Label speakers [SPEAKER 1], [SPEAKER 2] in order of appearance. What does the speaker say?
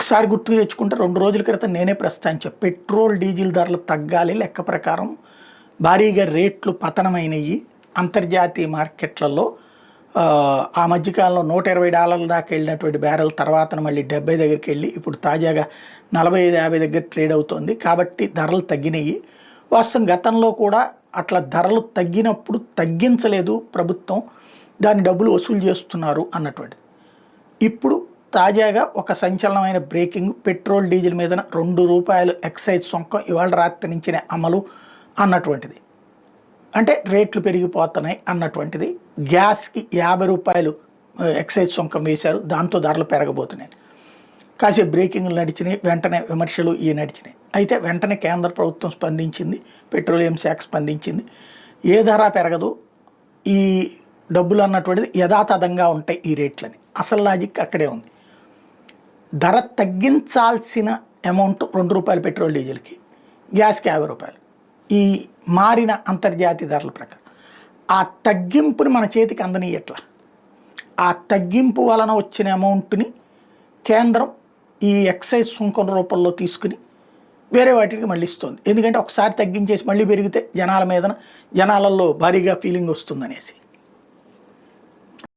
[SPEAKER 1] ఒకసారి గుర్తుకు తెచ్చుకుంటే 2 రోజుల క్రితం నేనే ప్రస్తావించా, పెట్రోల్ డీజిల్ ధరలు తగ్గాలి, లెక్క ప్రకారం భారీగా రేట్లు పతనమైనవి అంతర్జాతీయ మార్కెట్లలో. ఆ మధ్యకాలంలో $120 దాకా వెళ్ళినటువంటి బ్యారెల్ తర్వాత మళ్ళీ 70 దగ్గరికి వెళ్ళి ఇప్పుడు తాజాగా 45-50 దగ్గర ట్రేడ్ అవుతోంది. కాబట్టి ధరలు తగ్గినాయి. వాస్తవం గతంలో కూడా అట్లా ధరలు తగ్గినప్పుడు తగ్గించలేదు ప్రభుత్వం, దాని డబ్బులు వసూలు చేస్తున్నారు అన్నటువంటిది. ఇప్పుడు తాజాగా ఒక సంచలనమైన బ్రేకింగ్, పెట్రోల్ డీజిల్ మీద ₹2 ఎక్సైజ్ సుంకం ఇవాళ రాత్రి నుంచినే అమలు అన్నటువంటిది. అంటే రేట్లు పెరిగిపోతున్నాయి అన్నటువంటిది. గ్యాస్కి ₹50 ఎక్సైజ్ సుంకం వేశారు, దాంతో ధరలు పెరగబోతున్నాయి. కాసేపు బ్రేకింగ్లు నడిచినాయి, వెంటనే విమర్శలు ఇవి నడిచినాయి. అయితే వెంటనే కేంద్ర ప్రభుత్వం స్పందించింది, పెట్రోలియం శాఖ స్పందించింది. ఏ ధర పెరగదు, ఈ డబ్బులు అన్నటువంటిది యథాతథంగా ఉంటాయి ఈ రేట్లని. అసలు లాజిక్ అక్కడే ఉంది. ధర తగ్గించాల్సిన అమౌంట్ ₹2 పెట్రోల్ డీజిల్కి, గ్యాస్కి ₹50. ఈ మారిన అంతర్జాతీయ ధరల ప్రకారం ఆ తగ్గింపుని మన చేతికి అందనీయట్లా. ఆ తగ్గింపు వలన వచ్చిన అమౌంట్ని కేంద్రం ఈ ఎక్సైజ్ సుంకం రూపంలో తీసుకుని వేరే వాటికి మళ్ళీ ఇస్తుంది. ఎందుకంటే ఒకసారి తగ్గించేసి మళ్ళీ పెరిగితే జనాలలో భారీగా ఫీలింగ్ వస్తుందనేసి.